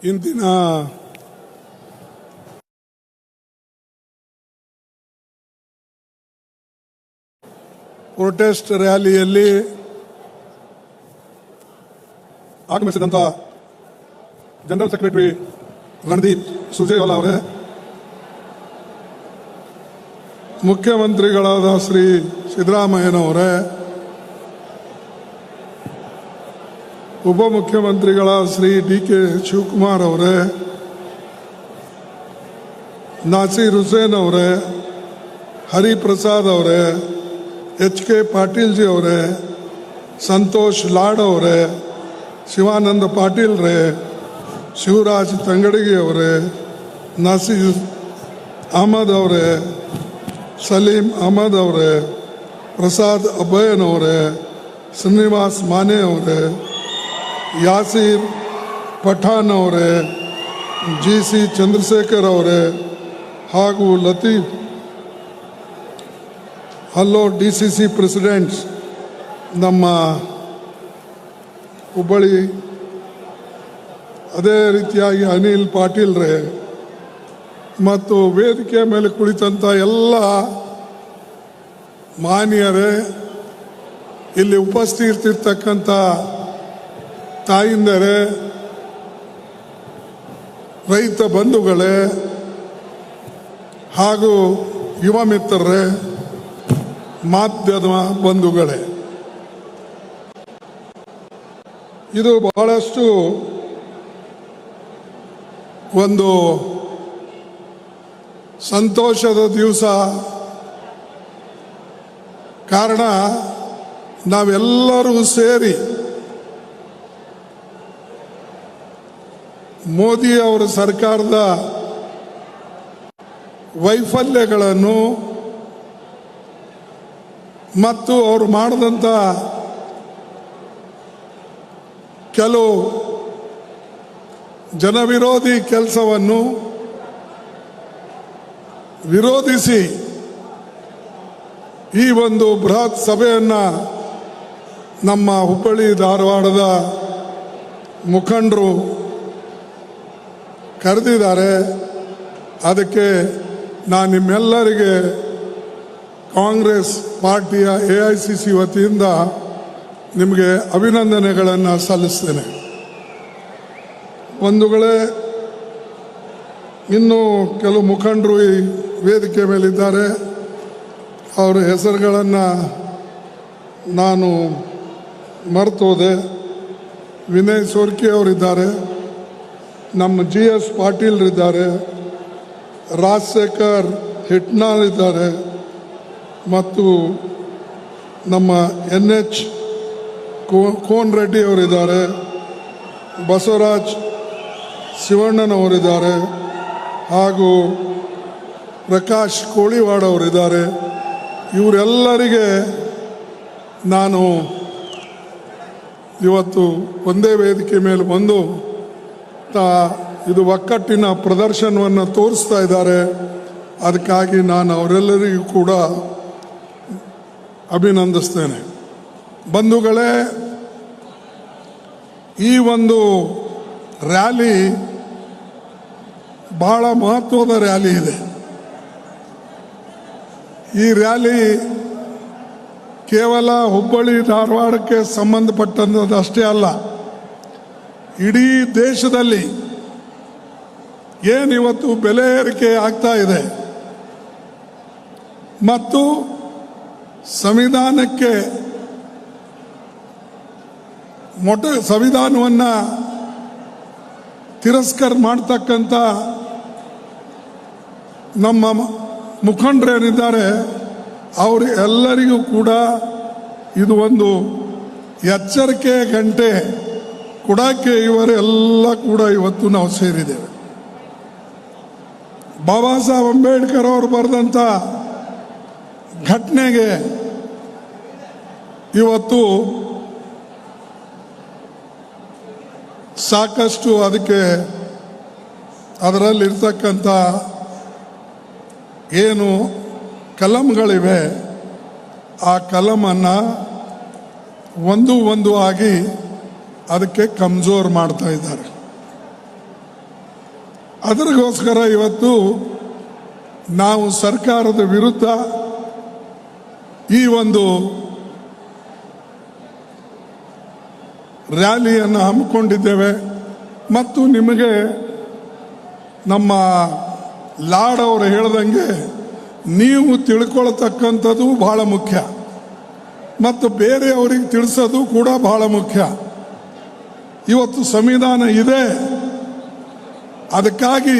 ಇಂದಿನ ಪ್ರೊಟೆಸ್ಟ್ ರ್ಯಾಲಿಯಲ್ಲಿ ಆಗಮಿಸಿದಂತ general secretary Randeep Surjewala ಅವರೇ, ಮುಖ್ಯಮಂತ್ರಿಗಳಾದ ಶ್ರೀ ಸಿದ್ದರಾಮಯ್ಯನವರೇ, ಉಪಮುಖ್ಯಮಂತ್ರಿಗಳಾದ ಶ್ರೀ ಡಿ.ಕೆ. ಶಿವಕುಮಾರ್ ಅವರೇ, ನಾಸೀರ್ ಹುಸೇನ್ ಅವರೇ, ಹರಿಪ್ರಸಾದ್ ಅವರೇ, ಎಚ್.ಕೆ. ಪಾಟೀಲ್ ಜಿ ಅವರೇ, ಸಂತೋಷ್ ಲಾಡ್ ಅವರೇ, ಶಿವಾನಂದ ಪಾಟೀಲ್ ರೇ, ಶಿವರಾಜ್ ತಂಗಡಗಿ ಅವರೇ, ನಸೀರ್ ಅಹಮದ್ ಅವರೇ, ಸಲೀಂ ಅಹಮದ್ ಅವರೇ, ಪ್ರಸಾದ್ ಅಭಯನ್ ಅವರೇ, ಶ್ರೀನಿವಾಸ್ ಮಾನೆ ಅವರೇ, ಯಾಸೀರ್ ಪಠಾಣ್ ಅವರೇ, ಜಿ.ಸಿ. ಚಂದ್ರಶೇಖರ್ ಅವರೇ ಹಾಗೂ ಲತೀಫ್ ಹಲ್ಲೋ ಡಿ.ಸಿ.ಸಿ. ಪ್ರೆಸಿಡೆಂಟ್ಸ್ ನಮ್ಮ ಹುಬ್ಬಳ್ಳಿ, ಅದೇ ರೀತಿಯಾಗಿ ಅನಿಲ್ ಪಾಟೀಲ್ ರೇ ಮತ್ತು ವೇದಿಕೆಯ ಮೇಲೆ ಕುಳಿತಂಥ ಎಲ್ಲ ಮಾನ್ಯರೇ, ಇಲ್ಲಿ ಉಪಸ್ಥಿತಿರ್ತಕ್ಕಂಥ ತಾಯಿಂದರೇ, ರೈತ ಬಂಧುಗಳೇ ಹಾಗೂ ಯುವ ಮಿತ್ರರೇ, ಮಾಧ್ಯಮ ಬಂಧುಗಳೇ, ಇದು ಬಹಳಷ್ಟು ಒಂದು ಸಂತೋಷದ ದಿವಸ. ಕಾರಣ ನಾವೆಲ್ಲರೂ ಸೇರಿ ಮೋದಿ ಅವರ ಸರ್ಕಾರದ ವೈಫಲ್ಯಗಳನ್ನು ಮತ್ತು ಅವರು ಮಾಡಿದಂಥ ಕೆಲವು ಜನವಿರೋಧಿ ಕೆಲಸವನ್ನು ವಿರೋಧಿಸಿ ಈ ಒಂದು ಬೃಹತ್ ಸಭೆಯನ್ನು ನಮ್ಮ ಹುಬ್ಬಳ್ಳಿ ಧಾರವಾಡದ ಮುಖಂಡರು ಕರೆದಿದ್ದಾರೆ. ಅದಕ್ಕೆ ನಾನು ನಿಮ್ಮೆಲ್ಲರಿಗೆ ಕಾಂಗ್ರೆಸ್ ಪಾರ್ಟಿಯ AICC ವತಿಯಿಂದ ನಿಮಗೆ ಅಭಿನಂದನೆಗಳನ್ನು ಸಲ್ಲಿಸ್ತೇನೆ. ಬಂಧುಗಳೇ, ಇನ್ನೂ ಕೆಲವು ಮುಖಂಡರು ಈ ವೇದಿಕೆ ಮೇಲಿದ್ದಾರೆ. ಅವರ ಹೆಸರುಗಳನ್ನು ನಾನು ಮರ್ತೋದೆ. ವಿನಯ್ ಸೋರ್ಕಿ ಅವರಿದ್ದಾರೆ, ನಮ್ಮ GS ಪಾಟೀಲ್ ಇದ್ದಾರೆ, ರಾಜಶೇಖರ್ ಹಿಟ್ನಾಳ್ ಇದ್ದಾರೆ ಮತ್ತು ನಮ್ಮ NH ಕೋನ್ ರೆಡ್ಡಿ ಅವರಿದ್ದಾರೆ, ಬಸವರಾಜ್ ಶಿವಣ್ಣನವರಿದ್ದಾರೆ ಹಾಗೂ ಪ್ರಕಾಶ್ ಕೋಳಿವಾಡ್ ಅವರಿದ್ದಾರೆ. ಇವರೆಲ್ಲರಿಗೆ ನಾನು ಇವತ್ತು ಒಂದೇ ವೇದಿಕೆ ಮೇಲೆ ಬಂದು ಇದು ಒಕ್ಕಟ್ಟಿನ ಪ್ರದರ್ಶನವನ್ನು ತೋರಿಸ್ತಾ ಇದ್ದಾರೆ. ಅದಕ್ಕಾಗಿ ನಾನು ಅವರೆಲ್ಲರಿಗೂ ಕೂಡ ಅಭಿನಂದಿಸ್ತೇನೆ. ಬಂಧುಗಳೇ, ಈ ಒಂದು ರ್ಯಾಲಿ ಬಹಳ ಮಹತ್ವದ ರ್ಯಾಲಿ ಇದೆ. ಈ ರ್ಯಾಲಿ ಕೇವಲ ಹುಬ್ಬಳ್ಳಿ ಧಾರವಾಡಕ್ಕೆ ಸಂಬಂಧಪಟ್ಟಂಥದ್ದಷ್ಟೇ ಅಲ್ಲ, ಇಡೀ ದೇಶದಲ್ಲಿ ಏನಿವತ್ತು ಬೆಲೆ ಏರಿಕೆ ಆಗ್ತಾ ಇದೆ ಮತ್ತು ಸಂವಿಧಾನವನ್ನು ತಿರಸ್ಕಾರ ಮಾಡ್ತಕ್ಕಂಥ ನಮ್ಮ ಮುಖಂಡರೇನಿದ್ದಾರೆ ಅವರು ಎಲ್ಲರಿಗೂ ಕೂಡ ಇದು ಒಂದು ಎಚ್ಚರಿಕೆ ಗಂಟೆ ಕೊಡಕ್ಕೆ ಇವರೆಲ್ಲ ಕೂಡ ಇವತ್ತು ನಾವು ಸೇರಿದ್ದೇವೆ. ಬಾಬಾ ಸಾಹೇಬ್ ಅಂಬೇಡ್ಕರ್ ಅವರು ಬರೆದಂಥ ಘಟನೆಗೆ ಇವತ್ತು ಸಾಕಷ್ಟು ಅದರಲ್ಲಿರ್ತಕ್ಕಂಥ ಏನು ಕಲಂಗಳಿವೆ ಆ ಕಲಮನ್ನು ಒಂದು ಆಗಿ ಅದಕ್ಕೆ ಕಮ್ಜೋರ್ ಮಾಡ್ತಾ ಇದ್ದಾರೆ. ಅದರಿಗೋಸ್ಕರ ಇವತ್ತು ನಾವು ಸರ್ಕಾರದ ವಿರುದ್ಧ ಈ ಒಂದು ರ್ಯಾಲಿಯನ್ನು ಹಮ್ಮಿಕೊಂಡಿದ್ದೇವೆ. ಮತ್ತು ನಿಮಗೆ ನಮ್ಮ ಲಾಡ್ ಅವರು ಹೇಳ್ದಂಗೆ ನೀವು ತಿಳ್ಕೊಳ್ತಕ್ಕಂಥದ್ದು ಬಹಳ ಮುಖ್ಯ ಮತ್ತು ಬೇರೆಯವರಿಗೆ ತಿಳಿಸೋದು ಕೂಡ ಬಹಳ ಮುಖ್ಯ. ಇವತ್ತು ಸಂವಿಧಾನ ಇದೆ, ಅದಕ್ಕಾಗಿ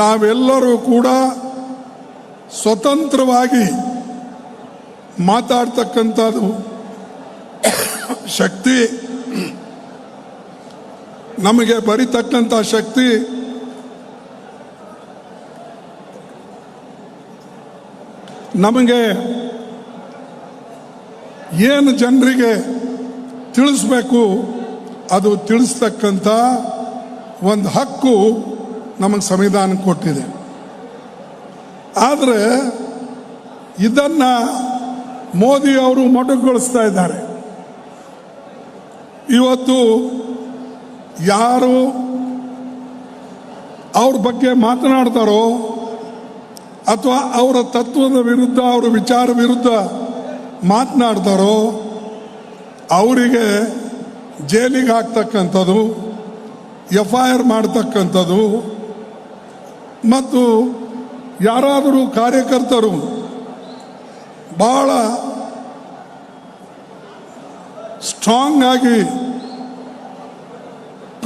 ನಾವೆಲ್ಲರೂ ಕೂಡ ಸ್ವತಂತ್ರವಾಗಿ ಮಾತಾಡ್ತಕ್ಕಂಥದ್ದು ಶಕ್ತಿ, ನಮಗೆ ಬರಿತಕ್ಕಂಥ ಶಕ್ತಿ ನಮಗೆ ಏನು ಜನರಿಗೆ ತಿಳಿಸ್ಬೇಕು ಅದು ತಿಳಿಸ್ತಕ್ಕಂಥ ಒಂದು ಹಕ್ಕು ನಮಗೆ ಸಂವಿಧಾನ ಕೊಟ್ಟಿದೆ. ಆದರೆ ಇದನ್ನು ಮೋದಿ ಅವರು ಮೊಟಕುಗೊಳಿಸ್ತಾ ಇದ್ದಾರೆ. ಇವತ್ತು ಯಾರು ಅವ್ರ ಬಗ್ಗೆ ಮಾತನಾಡ್ತಾರೋ ಅಥವಾ ಅವರ ತತ್ವದ ವಿರುದ್ಧ, ಅವರ ವಿಚಾರ ವಿರುದ್ಧ ಮಾತನಾಡ್ತಾರೋ ಅವರಿಗೆ ಜೈಲಿಗೆ ಹಾಕ್ತಕ್ಕಂಥದ್ದು, FIR ಮಾಡ್ತಕ್ಕಂಥದ್ದು ಮತ್ತು ಯಾರಾದರೂ ಕಾರ್ಯಕರ್ತರು ಬಹಳ ಸ್ಟ್ರಾಂಗ್ ಆಗಿ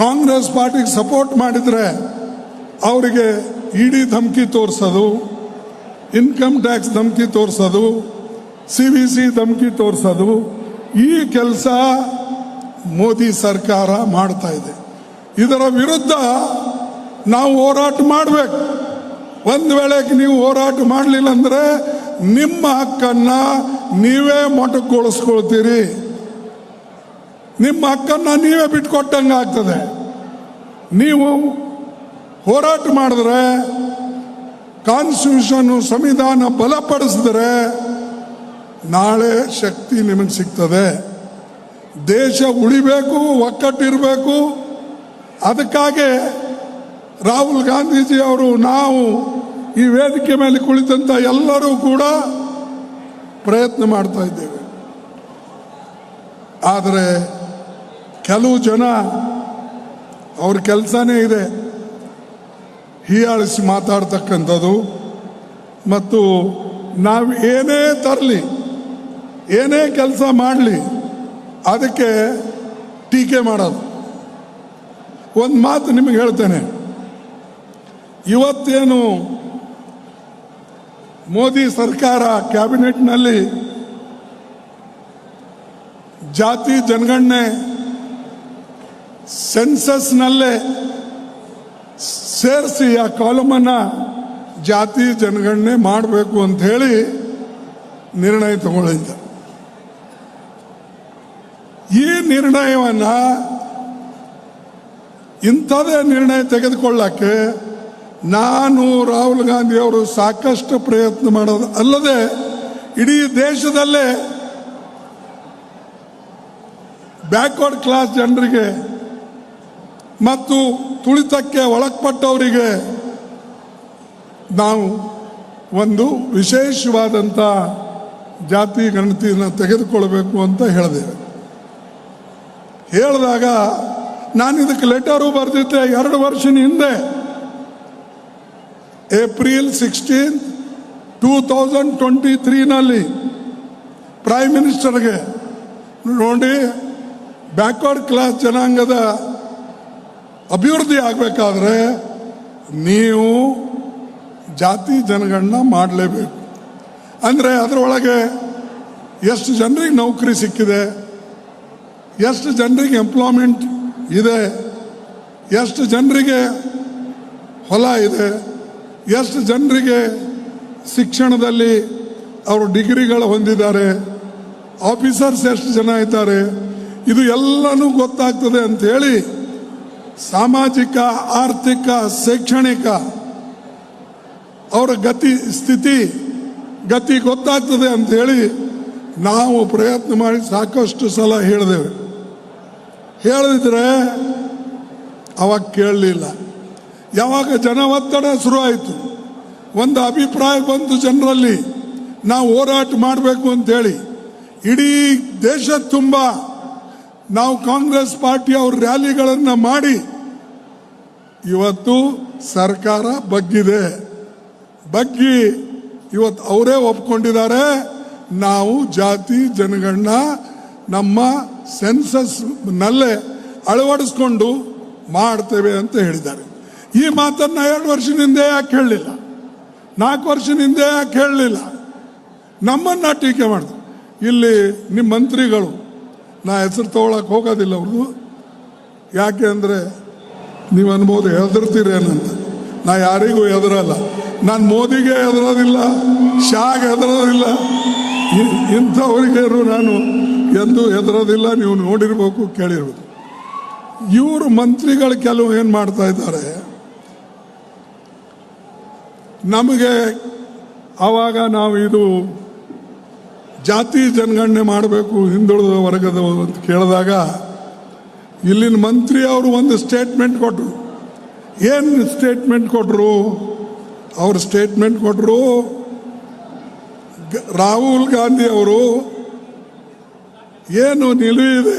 ಕಾಂಗ್ರೆಸ್ ಪಾರ್ಟಿಗೆ ಸಪೋರ್ಟ್ ಮಾಡಿದರೆ ಅವರಿಗೆ ED ಧಮಕಿ ತೋರಿಸೋದು, ಇನ್ಕಮ್ ಟ್ಯಾಕ್ಸ್ ಧಮಕಿ ತೋರಿಸೋದು, CVC ಧಮಕಿ ತೋರಿಸೋದು, ಈ ಕೆಲಸ ಮೋದಿ ಸರ್ಕಾರ ಮಾಡ್ತಾ ಇದೆ. ಇದರ ವಿರುದ್ಧ ನಾವು ಹೋರಾಟ ಮಾಡಬೇಕು. ಒಂದು ವೇಳೆ ನೀವು ಹೋರಾಟ ಮಾಡಲಿಲ್ಲ ಅಂದರೆ ನಿಮ್ಮ ಹಕ್ಕನ್ನು ನೀವೇ ಮೊಟಕುಗೊಳಿಸ್ಕೊಳ್ತೀರಿ, ನಿಮ್ಮ ಹಕ್ಕನ್ನು ನೀವೇ ಬಿಟ್ಕೊಟ್ಟಂಗೆ ಆಗ್ತದೆ. ನೀವು ಹೋರಾಟ ಮಾಡಿದ್ರೆ, ಕಾನ್ಸ್ಟಿಟ್ಯೂಷನ್ ಸಂವಿಧಾನ ಬಲಪಡಿಸಿದ್ರೆ ನಾಳೆ ಶಕ್ತಿ ನಿಮಗೆ ಸಿಗ್ತದೆ. ದೇಶ ಉಳಿಬೇಕು, ಒಕ್ಕಟ್ಟಿರಬೇಕು. ಅದಕ್ಕಾಗಿ ರಾಹುಲ್ ಗಾಂಧೀಜಿ ಅವರು, ನಾವು ಈ ವೇದಿಕೆ ಮೇಲೆ ಕುಳಿತಂಥ ಎಲ್ಲರೂ ಕೂಡ ಪ್ರಯತ್ನ ಮಾಡ್ತಾ ಇದ್ದೇವೆ. ಆದರೆ ಕೆಲವು ಜನ ಅವ್ರ ಕೆಲಸನೇ ಇದೆ ಹೀಯಾಳಿಸಿ ಮಾತಾಡ್ತಕ್ಕಂಥದ್ದು ಮತ್ತು ನಾವು ಏನೇ ತರಲಿ, ಏನೇ ಕೆಲಸ ಮಾಡಲಿ ಅದಕ್ಕೆ ಟೀಕೆ ಮಾಡೋದು. ಒಂದು ಮಾತು ನಿಮಗೆ ಹೇಳ್ತೇನೆ, ಇವತ್ತೇನು ಮೋದಿ ಸರ್ಕಾರ ಕ್ಯಾಬಿನೆಟ್ನಲ್ಲಿ ಜಾತಿ ಜನಗಣನೆ ಸೆನ್ಸಸ್ನಲ್ಲೇ ಸೇರಿಸಿ ಆ ಕಾಲಮನ್ನು ಜಾತಿ ಜನಗಣನೆ ಮಾಡಬೇಕು ಅಂತ ಹೇಳಿ ನಿರ್ಣಯ ತಗೊಳ್ಳಿದ್ದ. ಈ ನಿರ್ಣಯವನ್ನು, ಇಂಥದೇ ನಿರ್ಣಯ ತೆಗೆದುಕೊಳ್ಳಕ್ಕೆ ನಾನು ರಾಹುಲ್ ಗಾಂಧಿ ಅವರು ಸಾಕಷ್ಟು ಪ್ರಯತ್ನ ಮಾಡೋದು ಅಲ್ಲದೆ ಇಡೀ ದೇಶದಲ್ಲೇ ಬ್ಯಾಕ್ವರ್ಡ್ ಕ್ಲಾಸ್ ಜನರಿಗೆ ಮತ್ತು ತುಳಿತಕ್ಕೆ ಒಳಪಟ್ಟವರಿಗೆ ನಾವು ಒಂದು ವಿಶೇಷವಾದಂಥ ಜಾತಿ ಗಣತಿಯನ್ನು ತೆಗೆದುಕೊಳ್ಬೇಕು ಅಂತ ಹೇಳಿದ್ದೇವೆ. ಹೇಳಿದಾಗ ನಾನು ಇದಕ್ಕೆ ಲೆಟರು ಬರೆದಿದ್ದೆ 2 ವರ್ಷದ ಹಿಂದೆ, ಏಪ್ರಿಲ್ 16, 2023ನಲ್ಲಿ ಪ್ರೈಮ್ ಮಿನಿಸ್ಟರ್ಗೆ. ನೋಡಿ, ಬ್ಯಾಕ್ವರ್ಡ್ ಕ್ಲಾಸ್ ಜನಾಂಗದ ಅಭಿವೃದ್ಧಿ ಆಗಬೇಕಾದ್ರೆ ನೀವು ಜಾತಿ ಜನಗಣನ ಮಾಡಲೇಬೇಕು. ಅಂದರೆ ಅದರೊಳಗೆ ಎಷ್ಟು ಜನರಿಗೆ ನೌಕರಿ ಸಿಕ್ಕಿದೆ, ಎಷ್ಟು ಜನರಿಗೆ ಎಂಪ್ಲಾಯ್ಮೆಂಟ್ ಇದೆ, ಎಷ್ಟು ಜನರಿಗೆ ಹೊಲ ಇದೆ, ಎಷ್ಟು ಜನರಿಗೆ ಶಿಕ್ಷಣದಲ್ಲಿ ಅವರು ಡಿಗ್ರಿಗಳು ಹೊಂದಿದ್ದಾರೆ, ಆಫೀಸರ್ಸ್ ಎಷ್ಟು ಜನ ಇದ್ದಾರೆ, ಇದು ಎಲ್ಲನೂ ಗೊತ್ತಾಗ್ತದೆ ಅಂಥೇಳಿ ಸಾಮಾಜಿಕ, ಆರ್ಥಿಕ, ಶೈಕ್ಷಣಿಕ ಅವರ ಗತಿ ಗೊತ್ತಾಗ್ತದೆ ಅಂಥೇಳಿ ನಾವು ಪ್ರಯತ್ನ ಮಾಡಿ ಸಾಕಷ್ಟು ಸಲ ಹೇಳಿದ್ದೇವೆ. ಹೇಳಿದ್ರೆ ಅವಾಗ ಕೇಳಲಿಲ್ಲ. ಯಾವಾಗ ಜನ ಒತ್ತಡ ಶುರು ಆಯಿತು, ಒಂದು ಅಭಿಪ್ರಾಯ ಬಂತು ಜನರಲ್ಲಿ, ನಾವು ಹೋರಾಟ ಮಾಡಬೇಕು ಅಂತೇಳಿ ಇಡೀ ದೇಶ ತುಂಬ ನಾವು ಕಾಂಗ್ರೆಸ್ ಪಾರ್ಟಿ ಅವ್ರ ರ್ಯಾಲಿಗಳನ್ನು ಮಾಡಿ ಇವತ್ತು ಸರ್ಕಾರ ಬಗ್ಗಿ ಇವತ್ತು ಅವರೇ ಒಪ್ಕೊಂಡಿದ್ದಾರೆ. ನಾವು ಜಾತಿ ಜನಗಣನ ನಮ್ಮ ಸೆನ್ಸಸ್ನಲ್ಲೇ ಅಳವಡಿಸ್ಕೊಂಡು ಮಾಡ್ತೇವೆ ಅಂತ ಹೇಳಿದ್ದಾರೆ. ಈ ಮಾತನ್ನು 2 ವರ್ಷದಿಂದ ಯಾಕೆ ಹೇಳಲಿಲ್ಲ, 4 ವರ್ಷದಿಂದ ಯಾಕೆ ಹೇಳಲಿಲ್ಲ? ನಮ್ಮನ್ನು ಟೀಕೆ ಮಾಡಿದ್ರು. ಇಲ್ಲಿ ನಿಮ್ಮ ಮಂತ್ರಿಗಳು, ನಾ ಹೆಸರು ತಗೊಳಕ್ಕೆ ಹೋಗೋದಿಲ್ಲ ಅವ್ರದ್ದು, ಯಾಕೆ ಅಂದರೆ ನೀವು ಅನ್ಬೋದು ಹೆದರ್ತೀರೇನಂತ. ನಾ ಯಾರಿಗೂ ಹೆದರಲ್ಲ. ನಾನು ಮೋದಿಗೆ ಹೆದರೋದಿಲ್ಲ, ಶಾಗೆ ಹೆದರೋದಿಲ್ಲ, ಇಂಥವರಿಗೇನು ನಾನು ಎಂದೂ ಹೆದರೋದಿಲ್ಲ. ನೀವು ನೋಡಿರ್ಬೇಕು, ಕೇಳಿರ್ಬೇಕು. ಇವರು ಮಂತ್ರಿಗಳು ಕೆಲವು ಏನು ಮಾಡ್ತಾ ಇದ್ದಾರೆ, ನಮಗೆ ಆವಾಗ ನಾವು ಇದು ಜಾತಿ ಜನಗಣನೆ ಮಾಡಬೇಕು ಹಿಂದುಳಿದ ವರ್ಗದ ಅಂತ ಕೇಳಿದಾಗ ಇಲ್ಲಿನ ಮಂತ್ರಿ ಅವರು ಒಂದು ಸ್ಟೇಟ್ಮೆಂಟ್ ಕೊಟ್ಟರು. ಏನು ಸ್ಟೇಟ್ಮೆಂಟ್ ಕೊಟ್ಟರು? ಅವರು ಸ್ಟೇಟ್ಮೆಂಟ್ ಕೊಟ್ಟರು, ರಾಹುಲ್ ಗಾಂಧಿ ಅವರು ಏನು ನಿಲುವಿದೆ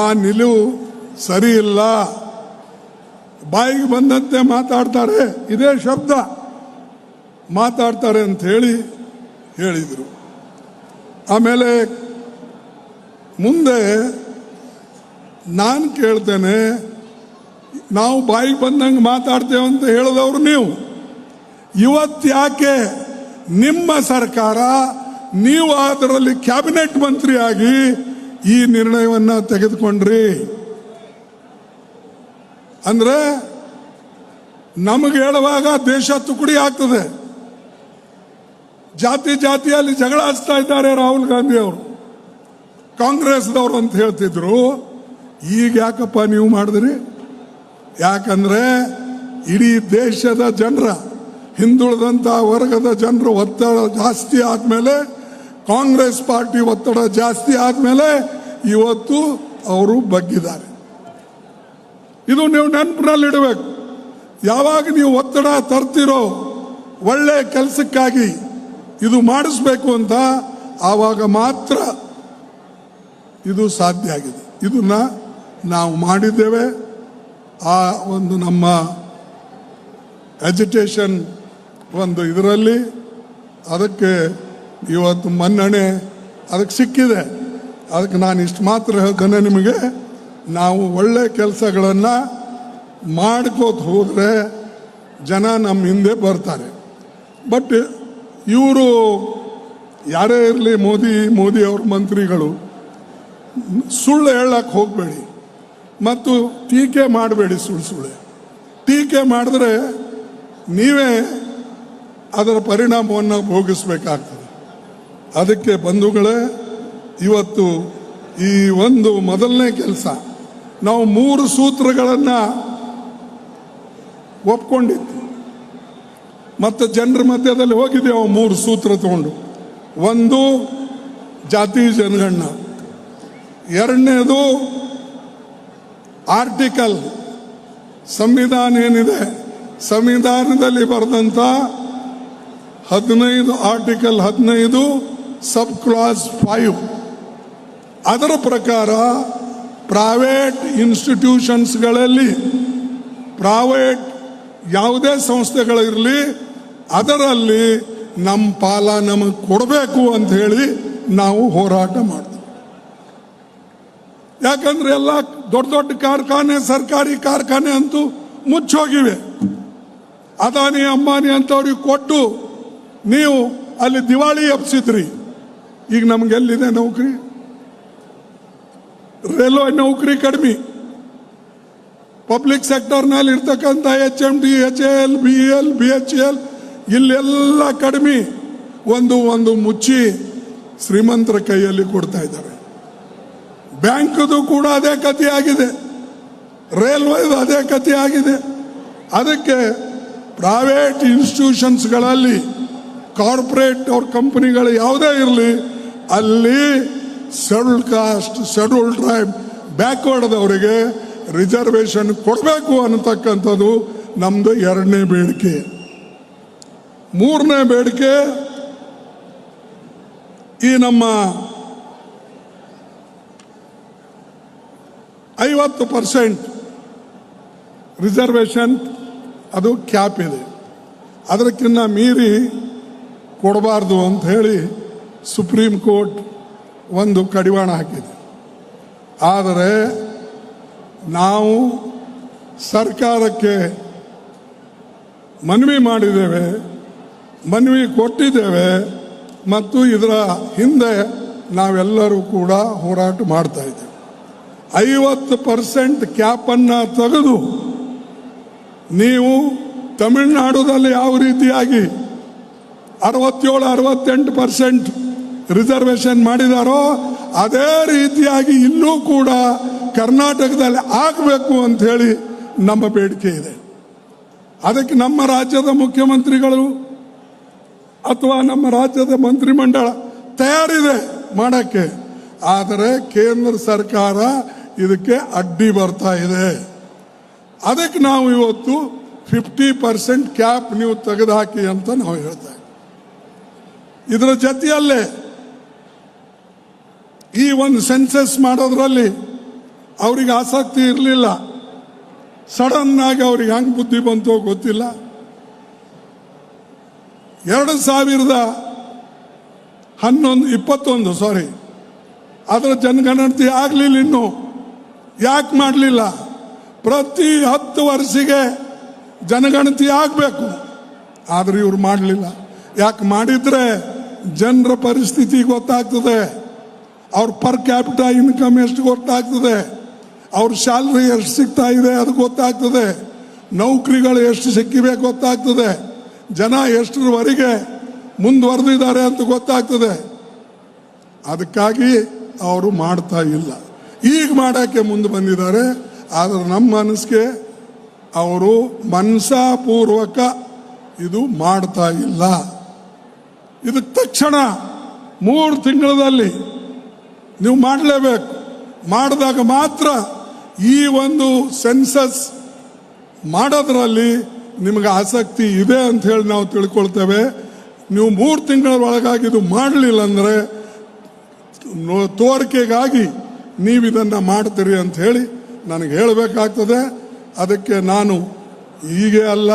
ಆ ನಿಲುವು ಸರಿ ಇಲ್ಲ, ಬಾಯಿಗೆ ಬಂದಂತೆ ಮಾತಾಡ್ತಾರೆ, ಇದೇ ಶಬ್ದ ಮಾತಾಡ್ತಾರೆ ಅಂತ ಹೇಳಿದರು. ಆಮೇಲೆ ಮುಂದೆ ನಾನು ಕೇಳ್ತೇನೆ, ನಾವು ಬಾಯಿಗೆ ಬಂದಂಗೆ ಮಾತಾಡ್ತೇವೆ ಅಂತ ಹೇಳಿದವರು ನೀವು. ಇವತ್ತು ಯಾಕೆ ನಿಮ್ಮ ಸರ್ಕಾರ, ನೀವು ಅದರಲ್ಲಿ ಕ್ಯಾಬಿನೆಟ್ ಮಂತ್ರಿಯಾಗಿ ಈ ನಿರ್ಣಯವನ್ನು ತೆಗೆದುಕೊಂಡ್ರಿ? ಅಂದ್ರೆ ನಮಗೆ ಹೇಳುವಾಗ ದೇಶ ತುಕಡಿ ಆಗ್ತದೆ. ಜಾತಿಯಲ್ಲಿ ಜಗಳ ಹಚ್ತಾ ಇದ್ದಾರೆ ರಾಹುಲ್ ಗಾಂಧಿ ಅವರು, ಕಾಂಗ್ರೆಸ್ದವರು ಅಂತ ಹೇಳ್ತಿದ್ರು. ಈಗ ಯಾಕಪ್ಪ ನೀವು ಮಾಡಿದ್ರಿ? ಯಾಕಂದ್ರೆ ಇಡೀ ದೇಶದ ಜನರ, ಹಿಂದುಳಿದಂಥ ವರ್ಗದ ಜನರು ಒತ್ತಡ ಜಾಸ್ತಿ ಆದಮೇಲೆ, ಕಾಂಗ್ರೆಸ್ ಪಾರ್ಟಿ ಒತ್ತಡ ಜಾಸ್ತಿ ಆದಮೇಲೆ ಇವತ್ತು ಅವರು ಬಗ್ಗಿದ್ದಾರೆ. ಇದು ನೀವು ನೆನಪಿನಲ್ಲಿಡಬೇಕು. ಯಾವಾಗ ನೀವು ಒತ್ತಡ ತರ್ತಿರೋ ಒಳ್ಳೆ ಕೆಲಸಕ್ಕಾಗಿ ಇದು ಮಾಡಿಸ್ಬೇಕು ಅಂತ, ಆವಾಗ ಮಾತ್ರ ಇದು ಸಾಧ್ಯ ಆಗಿದೆ. ಇದನ್ನ ನಾವು ಮಾಡಿದ್ದೇವೆ. ಆ ಒಂದು ನಮ್ಮ ಎಜುಟೇಷನ್ ಒಂದು ಇದರಲ್ಲಿ ಅದಕ್ಕೆ ಇವತ್ತು ಮನ್ನಣೆ ಅದಕ್ಕೆ ಸಿಕ್ಕಿದೆ. ಅದಕ್ಕೆ ನಾನು ಇಷ್ಟು ಮಾತ್ರ ಹೇಳ್ತೇನೆ ನಿಮಗೆ, ನಾವು ಒಳ್ಳೆ ಕೆಲಸಗಳನ್ನು ಮಾಡ್ಕೋತ ಹೋದರೆ ಜನ ನಮ್ಮ ಹಿಂದೆ ಬರ್ತಾರೆ. ಬಟ್ ಇವರು ಯಾರೇ ಇರಲಿ, ಮೋದಿ ಅವ್ರ ಮಂತ್ರಿಗಳು ಸುಳ್ಳು ಹೇಳಕ್ಕೆ ಹೋಗಬೇಡಿ ಮತ್ತು ಟೀಕೆ ಮಾಡಬೇಡಿ. ಸುಳ್ಳು ಟೀಕೆ ಮಾಡಿದ್ರೆ ನೀವೇ ಅದರ ಪರಿಣಾಮವನ್ನು ಭೋಗಿಸಬೇಕಾಗ್ತದೆ. ಅದಕ್ಕೆ ಬಂಧುಗಳೇ, ಇವತ್ತು ಈ ಒಂದು ಮೊದಲನೇ ಕೆಲಸ ನಾವು 3 ಸೂತ್ರಗಳನ್ನು ಒಪ್ಕೊಂಡಿದ್ದು ಮತ್ತು ಜನರ ಮಧ್ಯದಲ್ಲಿ ಹೋಗಿದ್ದೇವೆ. 3 ಸೂತ್ರ ತಗೊಂಡು, ಒಂದು ಜಾತಿ ಜನಗಣನ, ಎರಡನೇದು ಆರ್ಟಿಕಲ್, ಸಂವಿಧಾನ ಏನಿದೆ ಸಂವಿಧಾನದಲ್ಲಿ ಬರೆದಂಥ 15 ಆರ್ಟಿಕಲ್ 15 ಸಬ್ ಕ್ಲಾಸ್ 5 ಅದರ ಪ್ರಕಾರ ಪ್ರೈವೇಟ್ ಇನ್ಸ್ಟಿಟ್ಯೂಷನ್ಸ್ಗಳಲ್ಲಿ, ಪ್ರೈವೇಟ್ ಯಾವುದೇ ಸಂಸ್ಥೆಗಳಿರಲಿ, ಅದರಲ್ಲಿ ನಮ್ಮ ಪಾಲ ನಮಗೆ ಕೊಡಬೇಕು ಅಂತ ಹೇಳಿ ನಾವು ಹೋರಾಟ ಮಾಡ್ತೀವಿ. ಯಾಕಂದ್ರೆ ಎಲ್ಲ ದೊಡ್ಡ ದೊಡ್ಡ ಕಾರ್ಖಾನೆ, ಸರ್ಕಾರಿ ಕಾರ್ಖಾನೆ ಅಂತೂ ಮುಚ್ಚೋಗಿವೆ. ಅದಾನಿ ಅಂಬಾನಿ ಅಂತವ್ರಿಗೆ ಕೊಟ್ಟು ನೀವು ಅಲ್ಲಿ ದಿವಾಳಿ ಎಬ್ಸಿದ್ರಿ. ಈಗ ನಮಗೆಲ್ಲಿದೆ ನೌಕರಿ? ರೈಲ್ವೆ ನೌಕರಿ ಕಡಿಮೆ, ಪಬ್ಲಿಕ್ ಸೆಕ್ಟರ್ನಲ್ಲಿ ಇರ್ತಕ್ಕಂಥ HMD, HAL, BEL, BHEL ಇಲ್ಲೆಲ್ಲ ಕಡಿಮೆ. ಒಂದು ಮುಚ್ಚಿ ಶ್ರೀಮಂತರ ಕೈಯಲ್ಲಿ ಕೊಡ್ತಾ ಇದ್ದಾರೆ. ಬ್ಯಾಂಕದು ಕೂಡ ಅದೇ ಕಥೆ ಆಗಿದೆ, ರೈಲ್ವೆದು ಅದೇ ಕಥೆ ಆಗಿದೆ. ಅದಕ್ಕೆ ಪ್ರೈವೇಟ್ ಇನ್ಸ್ಟಿಟ್ಯೂಷನ್ಸ್ಗಳಲ್ಲಿ, ಕಾರ್ಪೊರೇಟ್ ಅವ್ರ ಕಂಪನಿಗಳು ಯಾವುದೇ ಇರಲಿ, ಅಲ್ಲಿ ಶೆಡ್ಯೂಲ್ಡ್ ಕಾಸ್ಟ್, ಶೆಡ್ಯೂಲ್ಡ್ ಟ್ರೈಬ್, ಬ್ಯಾಕ್ವರ್ಡ್ದವರಿಗೆ ರಿಸರ್ವೇಶನ್ ಕೊಡಬೇಕು ಅನ್ನತಕ್ಕಂಥದ್ದು ನಮ್ಮದು ಎರಡನೇ ಬೇಡಿಕೆ. ಮೂರನೇ ಬೇಡಿಕೆ, ಈ ನಮ್ಮ 50% ರಿಸರ್ವೇಶನ್ ಅದು ಕ್ಯಾಪ್ ಇದೆ, ಅದಕ್ಕಿಂತ ಮೀರಿ ಕೊಡಬಾರ್ದು ಅಂತ ಹೇಳಿ ಸುಪ್ರೀಂ ಕೋರ್ಟ್ ಒಂದು ಕಡಿವಾಣ ಹಾಕಿದೆ. ಆದರೆ ನಾವು ಸರ್ಕಾರಕ್ಕೆ ಮನವಿ ಮಾಡಿದ್ದೇವೆ, ಮನವಿ ಕೊಟ್ಟಿದ್ದೇವೆ ಮತ್ತು ಇದರ ಹಿಂದೆ ನಾವೆಲ್ಲರೂ ಕೂಡ ಹೋರಾಟ ಮಾಡ್ತಾ ಇದ್ದೇವೆ. 50% ಕ್ಯಾಪನ್ನು ತೆಗೆದು ನೀವು ತಮಿಳುನಾಡುದಲ್ಲಿ ಯಾವ ರೀತಿಯಾಗಿ 67-68% ರಿಸರ್ವೇಶನ್ ಮಾಡಿದಾರೋ ಅದೇ ರೀತಿಯಾಗಿ ಇಲ್ಲೂ ಕೂಡ ಕರ್ನಾಟಕದಲ್ಲಿ ಆಗಬೇಕು ಅಂತ ಹೇಳಿ ನಮ್ಮ ಬೇಡಿಕೆ ಇದೆ. ಅದಕ್ಕೆ ನಮ್ಮ ರಾಜ್ಯದ ಮುಖ್ಯಮಂತ್ರಿಗಳು ಅಥವಾ ನಮ್ಮ ರಾಜ್ಯದ ಮಂತ್ರಿಮಂಡಲ ತಯಾರಿದೆ ಮಾಡೋಕ್ಕೆ. ಆದರೆ ಕೇಂದ್ರ ಸರ್ಕಾರ ಇದಕ್ಕೆ ಅಡ್ಡಿ ಬರ್ತಾ ಇದೆ. ಅದಕ್ಕೆ ನಾವು ಇವತ್ತು 50% ಕ್ಯಾಪ್ ನೀವು ತೆಗೆದುಹಾಕಿ ಅಂತ ನಾವು ಹೇಳ್ತಾ ಇದ್ದೀವಿ. ಇದರ ಜೊತೆಯಲ್ಲೇ ಈ ಒಂದು ಸೆನ್ಸಸ್ ಮಾಡೋದ್ರಲ್ಲಿ ಅವ್ರಿಗೆ ಆಸಕ್ತಿ ಇರಲಿಲ್ಲ. ಸಡನ್ ಆಗಿ ಅವ್ರಿಗೆ ಹೆಂಗೆ ಬುದ್ಧಿ ಬಂತೋ ಗೊತ್ತಿಲ್ಲ. 2021 ಅದರ ಜನಗಣತಿ ಆಗಲಿಲ್ಲ. ಇನ್ನು ಯಾಕೆ ಮಾಡಲಿಲ್ಲ? ಪ್ರತಿ 10 ವರ್ಷಕ್ಕೆ ಜನಗಣತಿ ಆಗಬೇಕು, ಆದರೆ ಇವ್ರು ಮಾಡಲಿಲ್ಲ. ಯಾಕೆ? ಮಾಡಿದ್ರೆ ಜನರ ಪರಿಸ್ಥಿತಿ ಗೊತ್ತಾಗ್ತದೆ, ಅವ್ರ ಪರ್ ಕ್ಯಾಪಿಟಲ್ ಇನ್ಕಮ್ ಎಷ್ಟು ಗೊತ್ತಾಗ್ತದೆ, ಅವ್ರ ಸ್ಯಾಲ್ರಿ ಎಷ್ಟು ಸಿಗ್ತಾ ಇದೆ ಅದು ಗೊತ್ತಾಗ್ತದೆ, ನೌಕರಿಗಳು ಎಷ್ಟು ಸಿಕ್ಕಿವೆ ಗೊತ್ತಾಗ್ತದೆ, ಜನ ಎಷ್ಟರವರೆಗೆ ಮುಂದುವರೆದಿದ್ದಾರೆ ಅಂತ ಗೊತ್ತಾಗ್ತದೆ. ಅದಕ್ಕಾಗಿ ಅವರು ಮಾಡ್ತಾ ಇಲ್ಲ. ಈಗ ಮಾಡೋಕ್ಕೆ ಮುಂದೆ ಬಂದಿದ್ದಾರೆ. ಆದರೆ ನಮ್ಮ ಮನಸ್ಸಿಗೆ ಅವರು ಮನಸಾಪೂರ್ವಕ ಇದು ಮಾಡ್ತಾ ಇಲ್ಲ. ಇದಕ್ಕೆ ತಕ್ಷಣ 3 ತಿಂಗಳಲ್ಲಿ ನೀವು ಮಾಡಲೇಬೇಕು. ಮಾಡಿದಾಗ ಮಾತ್ರ ಈ ಒಂದು ಸೆನ್ಸಸ್ ಮಾಡೋದ್ರಲ್ಲಿ ನಿಮಗೆ ಆಸಕ್ತಿ ಇದೆ ಅಂತ ಹೇಳಿ ನಾವು ತಿಳ್ಕೊಳ್ತೇವೆ. ನೀವು 3 ತಿಂಗಳ ಒಳಗಾಗಿ ಇದು ಮಾಡಲಿಲ್ಲ ಅಂದರೆ ತೋರಿಕೆಗಾಗಿ ನೀವು ಇದನ್ನು ಮಾಡ್ತೀರಿ ಅಂತ ಹೇಳಿ ನನಗೆ ಹೇಳಬೇಕಾಗ್ತದೆ. ಅದಕ್ಕೆ ನಾನು ಹೀಗೆ ಅಲ್ಲ,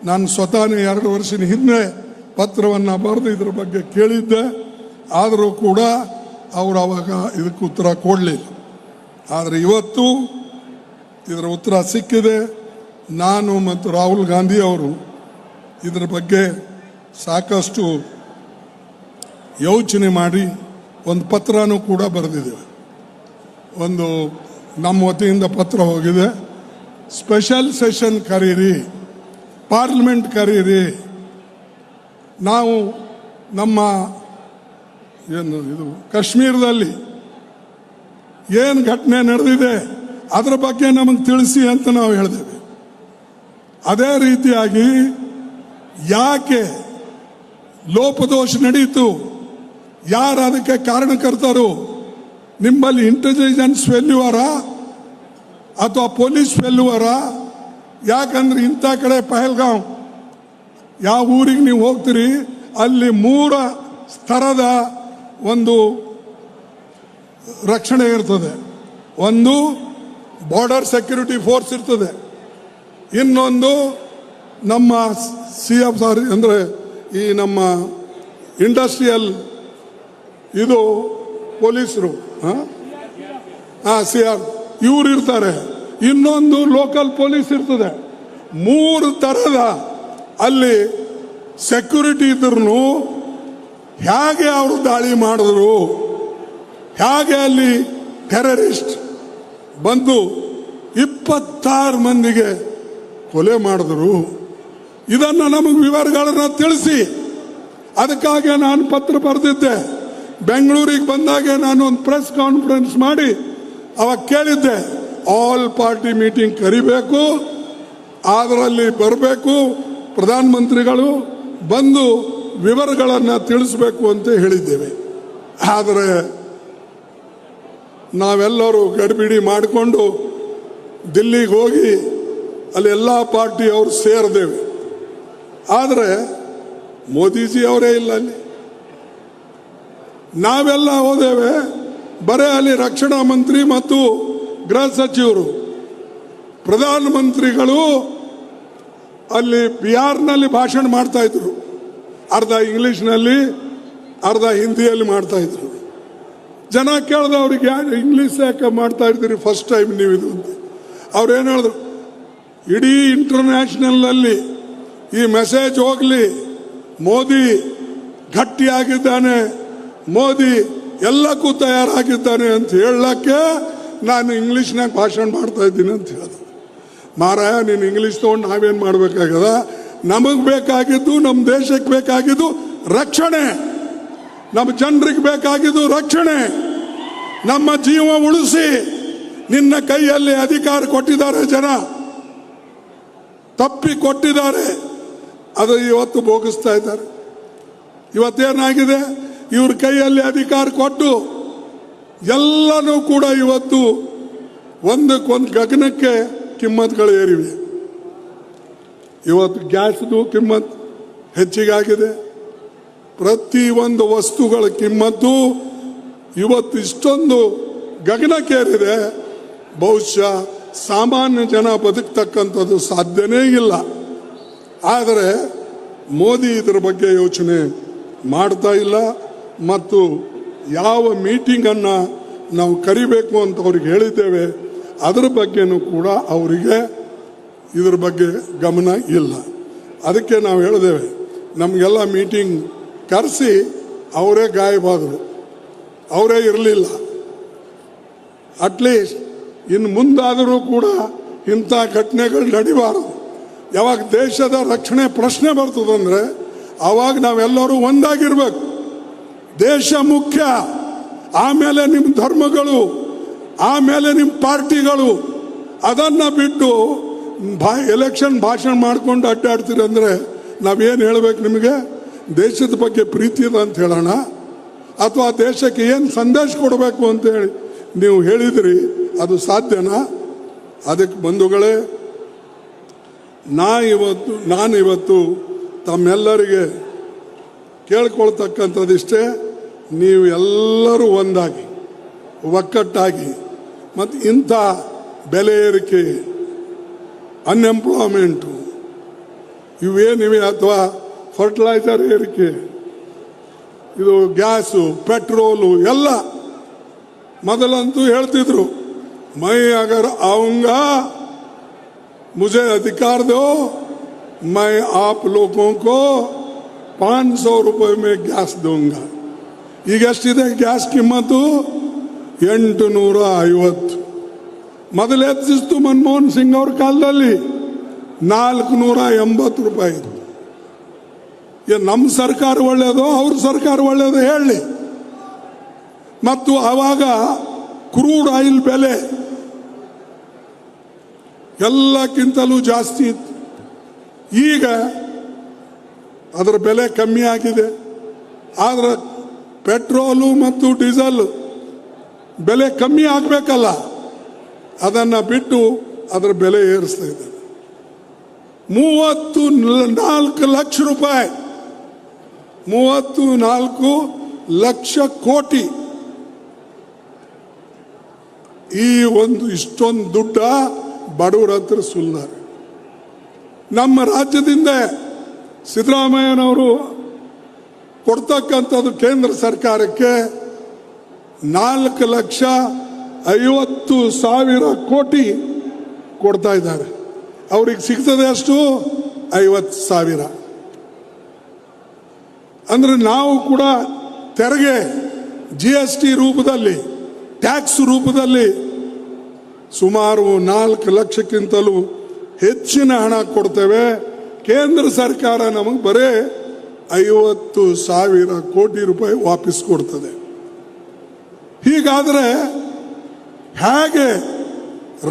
ನಾನು ಸ್ವತಃ 2 ವರ್ಷದ ಹಿಂದೆ ಪತ್ರವನ್ನು ಬರೆದು ಇದ್ರ ಬಗ್ಗೆ ಕೇಳಿದ್ದೆ. ಆದರೂ ಕೂಡ ಅವರು ಅವಾಗ ಇದಕ್ಕೆ ಉತ್ತರ ಕೊಡಲಿಲ್ಲ. ಆದರೆ ಇವತ್ತು ಇದರ ಉತ್ತರ ಸಿಕ್ಕಿದೆ. ನಾನು ಮತ್ತು ರಾಹುಲ್ ಗಾಂಧಿ ಅವರು ಇದರ ಬಗ್ಗೆ ಸಾಕಷ್ಟು ಯೋಚನೆ ಮಾಡಿ ಒಂದು ಪತ್ರನೂ ಕೂಡ ಬರೆದಿದ್ದೇವೆ. ಒಂದು ನಮ್ಮ ವತಿಯಿಂದ ಪತ್ರ ಹೋಗಿದೆ. ಸ್ಪೆಷಲ್ ಸೆಷನ್ ಕರೀರಿ, ಪಾರ್ಲಿಮೆಂಟ್ ಕರೀರಿ. ನಾವು ನಮ್ಮ ಇದು ಕಾಶ್ಮೀರದಲ್ಲಿ ಏನು ಘಟನೆ ನಡೆದಿದೆ ಅದರ ಬಗ್ಗೆ ನಮಗೆ ತಿಳಿಸಿ ಅಂತ ನಾವು ಹೇಳಿದ್ದೇವೆ. ಅದೇ ರೀತಿಯಾಗಿ ಯಾಕೆ ಲೋಪದೋಷ ನಡೀತು, ಯಾರು ಅದಕ್ಕೆ ಕಾರಣಕರ್ತರು, ನಿಮ್ಮಲ್ಲಿ ಇಂಟೆಲಿಜೆನ್ಸ್ ಫೇಲ್ಯೂರಾ ಅಥವಾ ಪೊಲೀಸ್ ಫೇಲ್ಯೂರಾ? ಯಾಕಂದ್ರೆ ಇಂಥ ಕಡೆ ಪಹಲ್ಗಾಂವ್ ಯಾವ ಊರಿಗೆ ನೀವು ಹೋಗ್ತೀರಿ ಅಲ್ಲಿ 3 ಸ್ತರದ ಒಂದು ರಕ್ಷಣೆ ಇರ್ತದೆ. ಒಂದು ಬಾರ್ಡರ್ ಸೆಕ್ಯೂರಿಟಿ ಫೋರ್ಸ್ ಇರ್ತದೆ, ಇನ್ನೊಂದು ನಮ್ಮ CFR ಅಂದರೆ ಈ ನಮ್ಮ ಇಂಡಸ್ಟ್ರಿಯಲ್ ಇದು ಪೊಲೀಸರು CR ಇವ್ರು ಇರ್ತಾರೆ, ಇನ್ನೊಂದು ಲೋಕಲ್ ಪೊಲೀಸ್ ಇರ್ತದೆ. 3 ಥರದ ಅಲ್ಲಿ ಸೆಕ್ಯೂರಿಟಿ ಇದ್ರೂ ಹೇಗೆ ಅವರು ದಾಳಿ ಮಾಡಿದ್ರು, ಹೇಗೆ ಅಲ್ಲಿ ಟೆರರಿಸ್ಟ್ ಬಂದು 26 ಮಂದಿಗೆ ಕೊಲೆ ಮಾಡಿದ್ರು, ಇದನ್ನು ನಮಗೆ ವಿವರಗಳನ್ನ ತಿಳಿಸಿ. ಅದಕ್ಕಾಗಿ ನಾನು ಪತ್ರ ಬರೆದಿದ್ದೆ. ಬೆಂಗಳೂರಿಗೆ ಬಂದಾಗ ನಾನು ಒಂದು ಪ್ರೆಸ್ ಕಾನ್ಫರೆನ್ಸ್ ಮಾಡಿ ಅವಾಗ ಕೇಳಿದ್ದೆ, ಆಲ್ ಪಾರ್ಟಿ ಮೀಟಿಂಗ್ ಕರಿಬೇಕು, ಅದರಲ್ಲಿ ಬರಬೇಕು, ಪ್ರಧಾನಮಂತ್ರಿಗಳು ಬಂದು ವಿವರಗಳನ್ನು ತಿಳಿಸಬೇಕು ಅಂತ ಹೇಳಿದ್ದೇವೆ. ಆದರೆ ನಾವೆಲ್ಲರೂ ಗಡಿಬಿಡಿ ಮಾಡಿಕೊಂಡು ದಿಲ್ಲಿಗೆ ಹೋಗಿ ಅಲ್ಲಿ ಎಲ್ಲ ಪಾರ್ಟಿಯವರು ಸೇರಿದ್ದೇವೆ. ಆದರೆ ಮೋದಿಜಿ ಅವರೇ ಇಲ್ಲ ಅಲ್ಲಿ. ನಾವೆಲ್ಲ ಹೋದೇವೆ, ಬರೇ ಅಲ್ಲಿ ರಕ್ಷಣಾ ಮಂತ್ರಿ ಮತ್ತು ಗೃಹ ಸಚಿವರು, ಪ್ರಧಾನಮಂತ್ರಿಗಳು ಅಲ್ಲಿ ಬಿಹಾರ್ನಲ್ಲಿ ಭಾಷಣ ಮಾಡ್ತಾ ಇದ್ರು. ಅರ್ಧ ಇಂಗ್ಲೀಷ್ನಲ್ಲಿ ಅರ್ಧ ಹಿಂದಿಯಲ್ಲಿ ಮಾಡ್ತಾ ಇದ್ರು. ಜನ ಕೇಳ್ದ ಅವ್ರಿಗೆ, ಇಂಗ್ಲೀಷ್ ಯಾಕೆ ಮಾಡ್ತಾ ಇದ್ದೀರಿ ಫಸ್ಟ್ ಟೈಮ್ ನೀವು ಇದು ಅಂತ. ಅವ್ರೇನು ಹೇಳಿದ್ರು, ಇಡೀ ಇಂಟರ್ನ್ಯಾಷನಲ್ನಲ್ಲಿ ಈ ಮೆಸೇಜ್ ಹೋಗಲಿ, ಮೋದಿ ಗಟ್ಟಿಯಾಗಿದ್ದಾನೆ, ಮೋದಿ ಎಲ್ಲಕ್ಕೂ ತಯಾರಾಗಿದ್ದಾನೆ ಅಂತ ಹೇಳಕ್ಕೆ ನಾನು ಇಂಗ್ಲೀಷ್ನಾಗ ಭಾಷಣ ಮಾಡ್ತಾ ಇದ್ದೀನಿ ಅಂತ ಹೇಳಿದೆ. ಮಾರಾಯ, ನೀನು ಇಂಗ್ಲೀಷ್ ತೊಗೊಂಡು ನಾವೇನು ಮಾಡಬೇಕಾಗದ? ನಮಗೆ ಬೇಕಾಗಿದ್ದು, ನಮ್ಮ ದೇಶಕ್ಕೆ ಬೇಕಾಗಿದ್ದು ರಕ್ಷಣೆ, ನಮ್ಮ ಜನರಿಗೆ ಬೇಕಾಗಿದ್ದು ರಕ್ಷಣೆ, ನಮ್ಮ ಜೀವ ಉಳಿಸಿ. ನಿನ್ನ ಕೈಯಲ್ಲಿ ಅಧಿಕಾರ ಕೊಟ್ಟಿದ್ದಾರೆ, ಜನ ತಪ್ಪಿ ಕೊಟ್ಟಿದ್ದಾರೆ, ಅದು ಇವತ್ತು ಭೋಗಿಸ್ತಾ ಇದ್ದಾರೆ. ಇವತ್ತೇನಾಗಿದೆ, ಇವ್ರ ಕೈಯಲ್ಲಿ ಅಧಿಕಾರ ಕೊಟ್ಟು ಎಲ್ಲನೂ ಕೂಡ ಇವತ್ತು ಒಂದಕ್ಕೊಂದು ಗಗನಕ್ಕೆ ಕಿಮ್ಮತ್ಗಳು ಏರಿವೆ. ಇವತ್ತು ಗ್ಯಾಸ್ದು ಕಿಮ್ಮತ್ ಹೆಚ್ಚಿಗಾಗಿದೆ. ಪ್ರತಿಯೊಂದು ವಸ್ತುಗಳ ಕಿಮ್ಮತ್ತು ಇವತ್ತು ಇಷ್ಟೊಂದು ಗಗನಕ್ಕೇರಿದೆ. ಬಹುಶಃ ಸಾಮಾನ್ಯ ಜನ ಬದುಕ್ತಕ್ಕಂಥದ್ದು ಸಾಧ್ಯನೇ ಇಲ್ಲ. ಆದರೆ ಮೋದಿ ಇದರ ಬಗ್ಗೆ ಯೋಚನೆ ಮಾಡ್ತಾ ಇಲ್ಲ. ಮತ್ತು ಯಾವ ಮೀಟಿಂಗನ್ನು ನಾವು ಕರಿಬೇಕು ಅಂತ ಅವ್ರಿಗೆ ಹೇಳಿದ್ದೇವೆ, ಅದರ ಬಗ್ಗೆನೂ ಕೂಡ ಅವರಿಗೆ ಇದ್ರ ಬಗ್ಗೆ ಗಮನ ಇಲ್ಲ. ಅದಕ್ಕೆ ನಾವು ಹೇಳಿದ್ದೇವೆ, ನಮಗೆಲ್ಲ ಮೀಟಿಂಗ್ ಕರೆಸಿ ಅವರೇ ಗಾಯಬಾದರು, ಅವರೇ ಇರಲಿಲ್ಲ. ಅಟ್ಲೀಸ್ಟ್ ಇನ್ನು ಮುಂದಾದರೂ ಕೂಡ ಇಂಥ ಘಟನೆಗಳು ನಡಿಬಾರದು. ಯಾವಾಗ ದೇಶದ ರಕ್ಷಣೆ ಪ್ರಶ್ನೆ ಬರ್ತದಂದರೆ ಆವಾಗ ನಾವೆಲ್ಲರೂ ಒಂದಾಗಿರ್ಬೇಕು. ದೇಶ ಮುಖ್ಯ, ಆಮೇಲೆ ನಿಮ್ಮ ಧರ್ಮಗಳು, ಆಮೇಲೆ ನಿಮ್ಮ ಪಾರ್ಟಿಗಳು. ಅದನ್ನು ಬಿಟ್ಟು ಎಲೆಕ್ಷನ್ ಭಾಷಣ ಮಾಡ್ಕೊಂಡು ಅಡ್ಡಾಡ್ತೀರಿ ಅಂದರೆ ನಾವೇನು ಹೇಳಬೇಕು? ನಿಮಗೆ ದೇಶದ ಬಗ್ಗೆ ಪ್ರೀತಿ ಇದೆ ಅಂತ ಹೇಳೋಣ, ಅಥವಾ ದೇಶಕ್ಕೆ ಏನು ಸಂದೇಶ ಕೊಡಬೇಕು ಅಂತ ಹೇಳಿ ನೀವು ಹೇಳಿದ್ರಿ, ಅದು ಸಾಧ್ಯನಾ? ಅದಕ್ಕೆ ಬಂಧುಗಳೇ, ನಾನಿವತ್ತು ತಮ್ಮೆಲ್ಲರಿಗೆ ಕೇಳ್ಕೊಳ್ತಕ್ಕಂಥದ್ದಿಷ್ಟೇ, ನೀವು ಎಲ್ಲರೂ ಒಂದಾಗಿ ಒಕ್ಕಟ್ಟಾಗಿ, ಮತ್ತು ಇಂಥ ಬೆಲೆ ಏರಿಕೆ, ಅನ್ಎಂಪ್ಲಾಯ್ಮೆಂಟು ಇವೇನಿವೆ, ಅಥವಾ ಫರ್ಟಿಲೈಸರ್ ಏರಿಕೆ, ಇದು ಗ್ಯಾಸು, ಪೆಟ್ರೋಲು ಎಲ್ಲ ಮೊದಲಂತೂ ಹೇಳ್ತಿದ್ರು, ಮೈ ಅಗರ್ ಆऊंगा मुझे अधिकार दो, मैं आप लोगों को 500 रुपये में ಗ್ಯಾಸ್ दूंगा. ಈಗ ಎಷ್ಟಿದೆ ಗ್ಯಾಸ್ ಕಿಮ್ಮತ್ತು? 850. ಮೊದಲು ಹೆಚ್ಚಿಸ್ತು ಮನಮೋಹನ್ ಸಿಂಗ್ ಅವ್ರ ಕಾಲದಲ್ಲಿ 480 ರೂಪಾಯಿ ಇತ್ತು. ನಮ್ಮ ಸರ್ಕಾರ ಒಳ್ಳೆಯದೋ ಅವ್ರ ಸರ್ಕಾರ ಒಳ್ಳೆಯದೋ ಹೇಳಿ. ಮತ್ತು ಆವಾಗ ಕ್ರೂಡ್ ಆಯಿಲ್ ಬೆಲೆ ಎಲ್ಲಕ್ಕಿಂತಲೂ ಜಾಸ್ತಿ ಇತ್ತು. ಈಗ ಅದರ ಬೆಲೆ ಕಮ್ಮಿ ಆಗಿದೆ. ಆದರೆ ಪೆಟ್ರೋಲು ಮತ್ತು ಡೀಸೆಲ್ ಬೆಲೆ ಕಮ್ಮಿ ಆಗಬೇಕಲ್ಲ, ಅದನ್ನು ಬಿಟ್ಟು ಅದರ ಬೆಲೆ ಏರಿಸ್ತಾ ಇದ್ದಾರೆ. 34 ಲಕ್ಷ ರೂಪಾಯಿ, 34 ಲಕ್ಷ ಕೋಟಿ. ಈ ಒಂದು ಇಷ್ಟೊಂದು ದುಡ್ಡ ಬಡವರ ಹತ್ರ ಸುಲ್ದಾರೆ. ನಮ್ಮ ರಾಜ್ಯದಿಂದ ಸಿದ್ದರಾಮಯ್ಯನವರು ಕೊಡ್ತಕ್ಕಂಥದ್ದು ಕೇಂದ್ರ ಸರ್ಕಾರಕ್ಕೆ 4,50,000 ಕೋಟಿ ಕೊಡ್ತಾ ಇದ್ದಾರೆ. ಅವ್ರಿಗೆ ಸಿಗ್ತದೆ ಅಷ್ಟು 50,000. ಅಂದರೆ ನಾವು ಕೂಡ ತೆರಿಗೆ GST ರೂಪದಲ್ಲಿ, ಟ್ಯಾಕ್ಸ್ ರೂಪದಲ್ಲಿ ಸುಮಾರು 4 ಲಕ್ಷಕ್ಕಿಂತಲೂ ಹೆಚ್ಚಿನ ಹಣ ಕೊಡ್ತೇವೆ. ಕೇಂದ್ರ ಸರ್ಕಾರ ನಮಗೆ ಬರೇ 50,000 ಕೋಟಿ ರೂಪಾಯಿ ವಾಪಸ್ ಕೊಡ್ತದೆ. ಹೀಗಾದರೆ ಹೇಗೆ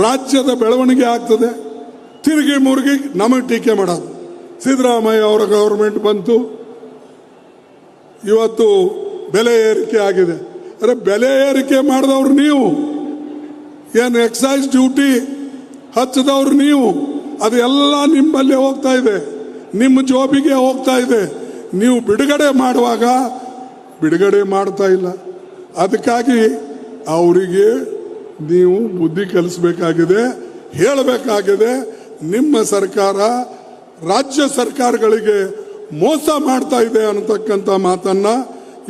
ರಾಜ್ಯದ ಬೆಳವಣಿಗೆ ಆಗ್ತದೆ? ತಿರುಗಿ ಮುರುಗಿ ನಮಗೆ ಟೀಕೆ ಮಾಡೋದು. ಸಿದ್ದರಾಮಯ್ಯ ಅವರ ಗೌರ್ಮೆಂಟ್ ಬಂತು, ಇವತ್ತು ಬೆಲೆ ಏರಿಕೆ ಆಗಿದೆ. ಅರೆ, ಬೆಲೆ ಏರಿಕೆ ಮಾಡಿದವ್ರು ನೀವು. ಏನು ಎಕ್ಸೈಸ್ ಡ್ಯೂಟಿ ಹಚ್ಚದವ್ರು ನೀವು. ಅದೆಲ್ಲ ನಿಮ್ಮಲ್ಲೇ ಹೋಗ್ತಾ ಇದೆ, ನಿಮ್ಮ ಜಾಬಿಗೆ ಹೋಗ್ತಾ ಇದೆ. ನೀವು ಬಿಡುಗಡೆ ಮಾಡುವಾಗ ಬಿಡುಗಡೆ ಮಾಡ್ತಾ ಇಲ್ಲ. ಅದಕ್ಕಾಗಿ ಅವರಿಗೆ ನೀವು ಬುದ್ಧಿ ಕಲಿಸಬೇಕಾಗಿದೆ, ಹೇಳಬೇಕಾಗಿದೆ. ನಿಮ್ಮ ಸರ್ಕಾರ ರಾಜ್ಯ ಸರ್ಕಾರಗಳಿಗೆ ಮೋಸ ಮಾಡ್ತಾ ಇದೆ ಅನ್ನತಕ್ಕಂಥ ಮಾತನ್ನ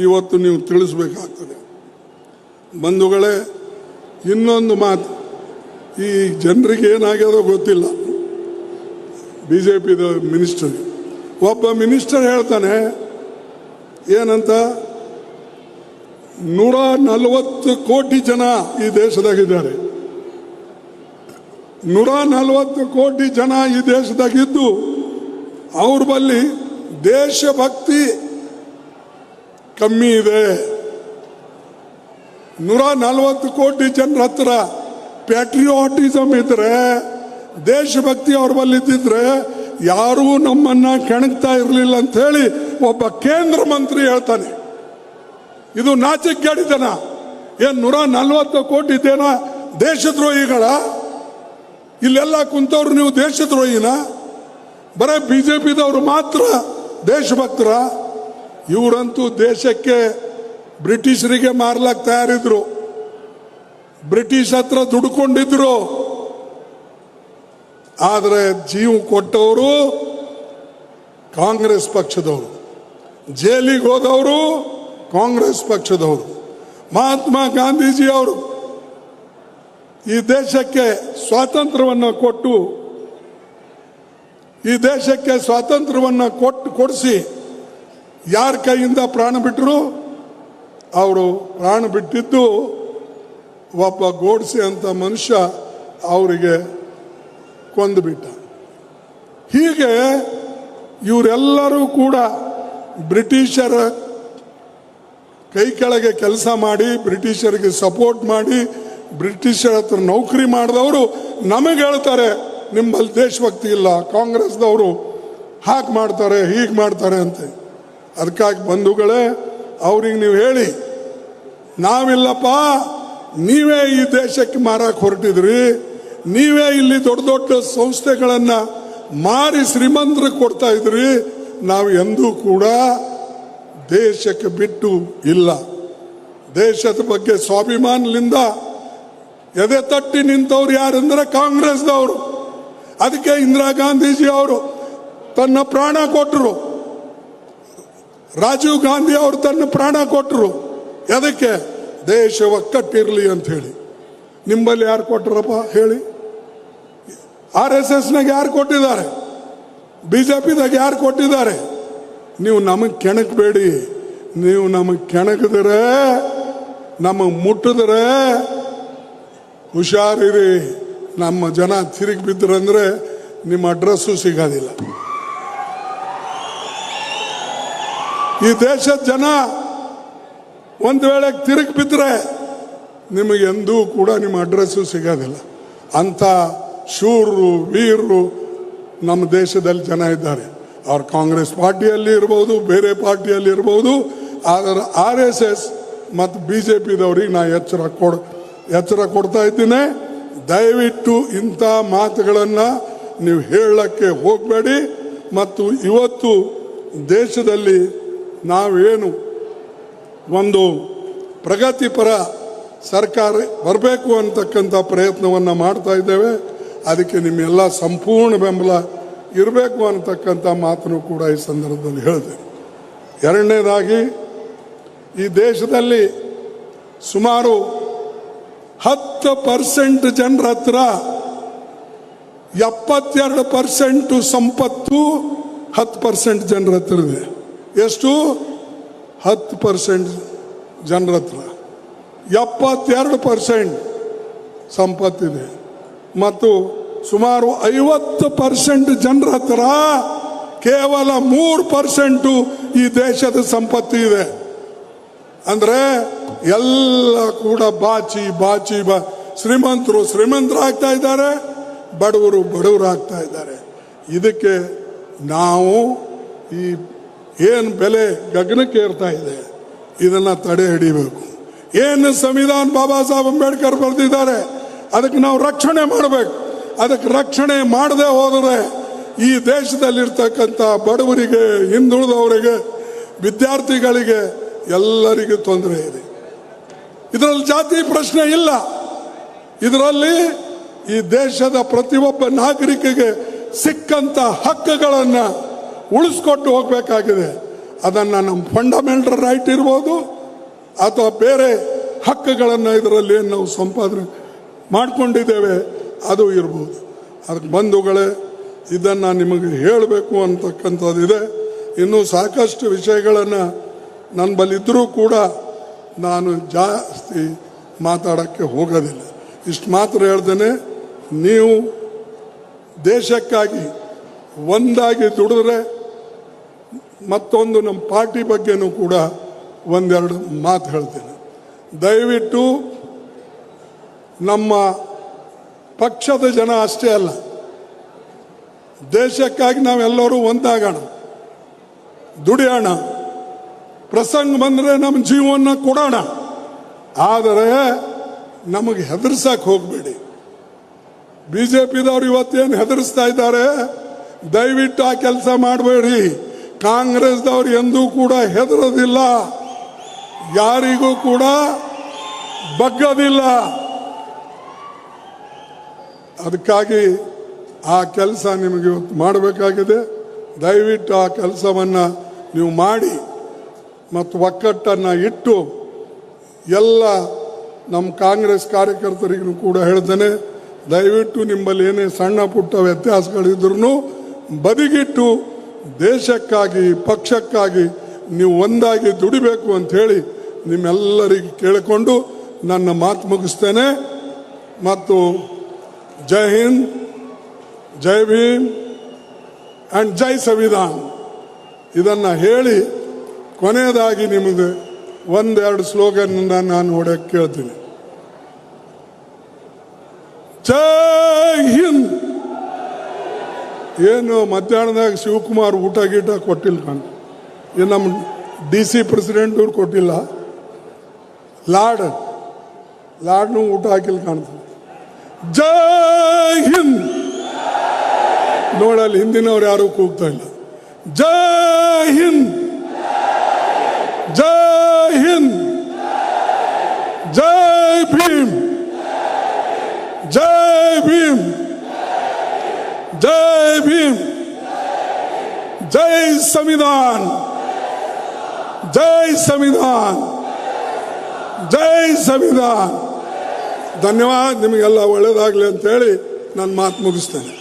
ಇವತ್ತು ನೀವು ತಿಳಿಸ್ಬೇಕಾಗ್ತದೆ. ಬಂಧುಗಳೇ, ಇನ್ನೊಂದು ಮಾತು, ಈ ಜನರಿಗೆ ಏನಾಗ್ಯದೋ ಗೊತ್ತಿಲ್ಲ. BJP ಮಿನಿಸ್ಟರ್, ಒಬ್ಬ ಮಿನಿಸ್ಟರ್ ಹೇಳ್ತಾನೆ ಏನಂತ, 140 ಕೋಟಿ ಜನ ಈ ದೇಶದಾಗಿದ್ದಾರೆ. 140 ಕೋಟಿ ಜನ ಈ ದೇಶದಾಗಿದ್ದು ಅವ್ರ ಬಳಿ ದೇಶಭಕ್ತಿ ಕಮ್ಮಿ ಇದೆ. 140 ಕೋಟಿ ಜನರ ಹತ್ರ ಪ್ಯಾಟ್ರಿಯಾಟಿಸಮ್ ಇದ್ರೆ, ದೇಶಭಕ್ತಿ ಅವ್ರ ಬಳಿ ಇದ್ದಿದ್ರೆ ಯಾರೂ ನಮ್ಮನ್ನ ಕೆಣಕ್ತಾ ಇರಲಿಲ್ಲ ಅಂತ ಹೇಳಿ ಒಬ್ಬ ಕೇಂದ್ರ ಮಂತ್ರಿ ಹೇಳ್ತಾನೆ. ಇದು ನಾಚಿಕೆಗೇಡಿತನ. ಏನ್ 140 ಕೋಟಿ ಜನ ದೇಶದ್ರೋಹಿಗಳ? ಇಲ್ಲೆಲ್ಲ ಕುಂತವ್ರು ನೀವು ದೇಶದ್ರೋಹಿನ? ಬರೇ BJPದವರು ಮಾತ್ರ ದೇಶಭಕ್ತರ? ಇವರಂತೂ ದೇಶಕ್ಕೆ ಬ್ರಿಟಿಷರಿಗೆ ಮಾರ್ಲಕ್ ತಯಾರಿದ್ರು, ಬ್ರಿಟಿಷ್ ಹತ್ರ ದುಡ್ಕೊಂಡಿದ್ರು. ಆದರೆ ಜೀವ ಕೊಟ್ಟವರು ಕಾಂಗ್ರೆಸ್ ಪಕ್ಷದವರು, ಜೈಲಿಗೆ ಹೋದವರು ಕಾಂಗ್ರೆಸ್ ಪಕ್ಷದವರು. ಮಹಾತ್ಮ ಗಾಂಧೀಜಿ ಅವರು ಈ ದೇಶಕ್ಕೆ ಸ್ವಾತಂತ್ರ್ಯವನ್ನು ಕೊಟ್ಟು, ಈ ದೇಶಕ್ಕೆ ಸ್ವಾತಂತ್ರ್ಯವನ್ನು ಕೊಡಿಸಿ ಯಾರ ಕೈಯಿಂದ ಪ್ರಾಣ ಬಿಟ್ಟರು? ಅವರು ಪ್ರಾಣ ಬಿಟ್ಟಿದ್ದು ಒಬ್ಬ ಗೋಡ್ಸೆ ಅಂತ ಮನುಷ್ಯ ಅವರಿಗೆ ಕೊಂದುಬಿಟ್ಟ. ಹೀಗೆ ಇವರೆಲ್ಲರೂ ಕೂಡ ಬ್ರಿಟಿಷರ ಕೈ ಕೆಳಗೆ ಕೆಲಸ ಮಾಡಿ, ಬ್ರಿಟಿಷರಿಗೆ ಸಪೋರ್ಟ್ ಮಾಡಿ, ಬ್ರಿಟಿಷರ ಹತ್ರ ನೌಕರಿ ಮಾಡಿದವರು ನಮಗೆ ಹೇಳ್ತಾರೆ ನಿಮ್ಮಲ್ಲಿ ದೇಶಭಕ್ತಿ ಇಲ್ಲ, ಕಾಂಗ್ರೆಸ್ದವರು ಹಾಗೆ ಮಾಡ್ತಾರೆ ಹೀಗೆ ಮಾಡ್ತಾರೆ ಅಂತ. ಅದಕ್ಕಾಗಿ ಬಂಧುಗಳೇ, ಅವ್ರಿಗೆ ನೀವು ಹೇಳಿ, ನಾವಿಲ್ಲಪ್ಪ, ನೀವೇ ಈ ದೇಶಕ್ಕೆ ಮಾರಕ್ಕೆ ಹೊರಟಿದ್ರಿ, ನೀವೇ ಇಲ್ಲಿ ದೊಡ್ಡ ದೊಡ್ಡ ಸಂಸ್ಥೆಗಳನ್ನು ಮಾರಿ ಶ್ರೀಮಂತರಿಗೆ ಕೊಡ್ತಾ ಇದ್ರಿ, ನಾವು ಎಂದೂ ಕೂಡ ದೇಶಕ್ಕೆ ಬಿಟ್ಟು ಇಲ್ಲ. ದೇಶದ ಬಗ್ಗೆ ಸ್ವಾಭಿಮಾನದಿಂದ ಎದೆ ತಟ್ಟಿ ನಿಂತವ್ರು ಯಾರಂದ್ರೆ ಕಾಂಗ್ರೆಸ್ದವರು. ಅದಕ್ಕೆ ಇಂದಿರಾ ಗಾಂಧೀಜಿ ಅವರು ತನ್ನ ಪ್ರಾಣ ಕೊಟ್ಟರು, ರಾಜೀವ್ ಗಾಂಧಿ ಅವರು ತನ್ನ ಪ್ರಾಣ ಕೊಟ್ಟರು. ಅದಕ್ಕೆ ದೇಶ ಒಕ್ಕಟ್ಟಿರಲಿ ಅಂತ ಹೇಳಿ. ನಿಮ್ಮಲ್ಲಿ ಯಾರು ಕೊಟ್ಟರಪ್ಪ ಹೇಳಿ? RSSನಾಗ ಯಾರು ಕೊಟ್ಟಿದ್ದಾರೆ? BJPದಾಗ ಯಾರು ಕೊಟ್ಟಿದ್ದಾರೆ? ನೀವು ನಮಗೆ ಕೆಣಕಬೇಡಿ. ನೀವು ನಮಗೆ ಕೆಣಕಿದ್ರೆ, ನಮಗೆ ಮುಟ್ಟಿದ್ರೆ ಹುಷಾರಿರಿ. ನಮ್ಮ ಜನ ತಿರುಗಿ ಬಿದ್ದರಂದ್ರೆ ನಿಮ್ಮ ಅಡ್ರೆಸ್ಸು ಸಿಗೋದಿಲ್ಲ. ಈ ದೇಶದ ಜನ ಒಂದು ವೇಳೆ ತಿರುಗಿ ಬಿದ್ದರೆ ನಿಮಗೆ ಎಂದೂ ಕೂಡ ನಿಮ್ಮ ಅಡ್ರೆಸ್ಸು ಸಿಗೋದಿಲ್ಲ. ಅಂಥ ಶೂರರು, ವೀರರು ನಮ್ಮ ದೇಶದಲ್ಲಿ ಜನ ಇದ್ದಾರೆ. ಅವ್ರು ಕಾಂಗ್ರೆಸ್ ಪಾರ್ಟಿಯಲ್ಲಿ ಇರ್ಬೋದು, ಬೇರೆ ಪಾರ್ಟಿಯಲ್ಲಿ ಇರ್ಬೋದು. ಆದರೆ RSS ಮತ್ತು BJPದವ್ರಿಗೆ ನಾ ಎಚ್ಚರ ಕೊಡ್ತಾ ಇದ್ದೀನಿ. ದಯವಿಟ್ಟು ಇಂಥ ಮಾತುಗಳನ್ನು ನೀವು ಹೇಳಕ್ಕೆ ಹೋಗಬೇಡಿ. ಮತ್ತು ಇವತ್ತು ದೇಶದಲ್ಲಿ ನಾವೇನು ಒಂದು ಪ್ರಗತಿಪರ ಸರ್ಕಾರ ಬರಬೇಕು ಅಂತಕ್ಕಂಥ ಪ್ರಯತ್ನವನ್ನು ಮಾಡ್ತಾ ಇದ್ದೇವೆ. ಅದಕ್ಕೆ ನಿಮ್ಮೆಲ್ಲ ಸಂಪೂರ್ಣ ಬೆಂಬಲ ಇರಬೇಕು ಅಂತಕ್ಕಂಥ ಮಾತನ್ನು ಕೂಡ ಈ ಸಂದರ್ಭದಲ್ಲಿ ಹೇಳಿದೆ. ಎರಡನೇದಾಗಿ, ಈ ದೇಶದಲ್ಲಿ ಸುಮಾರು 10% ಜನರ ಹತ್ರ 72% ಸಂಪತ್ತು 10% ಜನರ ಹತ್ರ ಇದೆ. ಎಷ್ಟು? 10% ಜನರ ಹತ್ರ 72% ಸಂಪತ್ತಿದೆ. ಮತ್ತು ಸುಮಾರು 50% ಜನರ ಹತ್ರ ಕೇವಲ 3% ಈ ದೇಶದ ಸಂಪತ್ತು ಇದೆ. ಅಂದ್ರೆ ಎಲ್ಲ ಕೂಡ ಬಾಚಿ ಶ್ರೀಮಂತರಾಗ್ತಾ ಇದ್ದಾರೆ, ಬಡವರಾಗ್ತಾ ಇದ್ದಾರೆ. ಇದಕ್ಕೆ ನಾವು ಈ ಏನು ಬೆಲೆ ಗಗನಕ್ಕೆ ಏರ್ತಾ ಇದೆ, ಇದನ್ನ ತಡೆ ಹಿಡಿಬೇಕು. ಏನು ಸಂವಿಧಾನ ಬಾಬಾ ಸಾಹೇಬ್ ಅಂಬೇಡ್ಕರ್ ಬರೆದಿದ್ದಾರೆ ಅದಕ್ಕೆ ನಾವು ರಕ್ಷಣೆ ಮಾಡಬೇಕು. ಅದಕ್ಕೆ ರಕ್ಷಣೆ ಮಾಡದೆ ಹೋದರೆ ಈ ದೇಶದಲ್ಲಿರ್ತಕ್ಕಂಥ ಬಡವರಿಗೆ, ಹಿಂದುಳಿದವರಿಗೆ, ವಿದ್ಯಾರ್ಥಿಗಳಿಗೆ ಎಲ್ಲರಿಗೂ ತೊಂದರೆ ಇದೆ. ಇದರಲ್ಲಿ ಜಾತಿ ಪ್ರಶ್ನೆ ಇಲ್ಲ. ಇದರಲ್ಲಿ ಈ ದೇಶದ ಪ್ರತಿಯೊಬ್ಬ ನಾಗರಿಕರಿಗೆ ಸಿಕ್ಕಂತ ಹಕ್ಕುಗಳನ್ನು ಉಳಿಸ್ಕೊಟ್ಟು ಹೋಗಬೇಕಾಗಿದೆ. ಅದನ್ನು ನಮ್ಮ ಫಂಡಮೆಂಟಲ್ ರೈಟ್ ಇರ್ಬೋದು ಅಥವಾ ಬೇರೆ ಹಕ್ಕುಗಳನ್ನು ಇದರಲ್ಲಿ ಏನು ನಾವು ಸಂಪಾದನೆ ಮಾಡಿಕೊಂಡಿದ್ದೇವೆ ಅದು ಇರ್ಬೋದು. ಅದಕ್ಕೆ ಬಂಧುಗಳೇ, ಇದನ್ನು ನಿಮಗೆ ಹೇಳಬೇಕು ಅಂತಕ್ಕಂಥದ್ದಿದೆ. ಇನ್ನೂ ಸಾಕಷ್ಟು ವಿಷಯಗಳನ್ನು ನನ್ನ ಬಲ್ಲಿದ್ದರೂ ಕೂಡ ನಾನು ಜಾಸ್ತಿ ಮಾತಾಡೋಕ್ಕೆ ಹೋಗೋದಿಲ್ಲ. ಇಷ್ಟು ಮಾತ್ರ ಹೇಳ್ದೇನೆ, ನೀವು ದೇಶಕ್ಕಾಗಿ ಒಂದಾಗಿ ದುಡಿದ್ರೆ ಮತ್ತೊಂದು ನಮ್ಮ ಪಾರ್ಟಿ ಬಗ್ಗೆನೂ ಕೂಡ ಒಂದೆರಡು ಮಾತು ಹೇಳ್ತೇನೆ. ದಯವಿಟ್ಟು ನಮ್ಮ ಪಕ್ಷದ ಜನ ಅಷ್ಟೇ ಅಲ್ಲ, ದೇಶಕ್ಕಾಗಿ ನಾವೆಲ್ಲರೂ ಒಂದಾಗೋಣ, ದುಡಿಯೋಣ, ಪ್ರಸಂಗ ಬಂದರೆ ನಮ್ಮ ಜೀವನ ಕೊಡೋಣ. ಆದರೆ ನಮಗೆ ಹೆದರ್ಸಕ್ಕೆ ಹೋಗಬೇಡಿ. BJPದವ್ರು ಇವತ್ತೇನು ಹೆದರಿಸ್ತಾ ಇದ್ದಾರೆ, ದಯವಿಟ್ಟು ಆ ಕೆಲಸ ಮಾಡಬೇಡಿ. ಕಾಂಗ್ರೆಸ್ದವ್ರು ಎಂದೂ ಕೂಡ ಹೆದರೋದಿಲ್ಲ, ಯಾರಿಗೂ ಕೂಡ ಬಗ್ಗೋದಿಲ್ಲ. ಅದಕ್ಕಾಗಿ ಆ ಕೆಲಸ ನಿಮಗೆ ಇವತ್ತು ಮಾಡಬೇಕಾಗಿದೆ. ದಯವಿಟ್ಟು ಆ ಕೆಲಸವನ್ನು ನೀವು ಮಾಡಿ ಮತ್ತು ಒಕ್ಕಟ್ಟನ್ನು ಇಟ್ಟು ಎಲ್ಲ ನಮ್ಮ ಕಾಂಗ್ರೆಸ್ ಕಾರ್ಯಕರ್ತರಿಗೂ ಕೂಡ ಹೇಳ್ತೇನೆ, ದಯವಿಟ್ಟು ನಿಮ್ಮಲ್ಲಿ ಏನೇ ಸಣ್ಣ ಪುಟ್ಟ ವ್ಯತ್ಯಾಸಗಳಿದ್ರೂ ಬದಿಗಿಟ್ಟು ದೇಶಕ್ಕಾಗಿ, ಪಕ್ಷಕ್ಕಾಗಿ ನೀವು ಒಂದಾಗಿ ದುಡಿಬೇಕು ಅಂಥೇಳಿ ನಿಮ್ಮೆಲ್ಲರಿಗೆ ಕೇಳಿಕೊಂಡು ನನ್ನ ಮಾತು ಮುಗಿಸ್ತೇನೆ. ಮತ್ತು ಜೈ ಹಿಂದ್, ಜೈ ಭೀಮ್ ಆ್ಯಂಡ್ ಜೈ ಸಂವಿಧಾನ್ ಇದನ್ನು ಹೇಳಿ ಕೊನೆಯದಾಗಿ ನಿಮಗೆ ಒಂದೆರಡು ಸ್ಲೋಗನ್ ನಾನು ಹೊಡೆಯಕ್ಕೆ ಕೇಳ್ತೀನಿ. ಜೈ ಹಿಂದ್. ಏನು ಮಧ್ಯಾಹ್ನದಾಗ ಶಿವಕುಮಾರ್ ಊಟ ಗೀಟ ಕೊಟ್ಟಿಲ್ಲ ಕಾಣ, ಏನು ನಮ್ಮ DC ಪ್ರೆಸಿಡೆಂಟ್ ಅವ್ರು ಕೊಟ್ಟಿಲ್ಲ, ಲಾಡ್ನು ಊಟ ಹಾಕಿಲ್ಲ ಕಾಣ್ತದೆ. ಜೈ ಹಿಂದ್ ನೋಡಲ್ಲಿ ಹಿಂದಿನವ್ರು ಯಾರು ಕೂಗ್ತಾ ಇಲ್ಲ. ಜೈ ಹಿಂದ್, ಜೈ ಹಿಂದ್, ಜೈ ಭೀಮ್, ಜೈ ಭೀಮ್, ಜೈ ಭೀಮ್, ಜೈ ಸಂವಿಧಾನ್, ಜೈ ಸಂವಿಧಾನ್, ಜೈ ಸಂವಿಧಾನ್. ಧನ್ಯವಾದ. ನಿಮಗೆಲ್ಲ ಒಳ್ಳೇದಾಗಲಿ ಅಂತೇಳಿ ನಾನು ಮಾತು ಮುಗಿಸ್ತೇನೆ.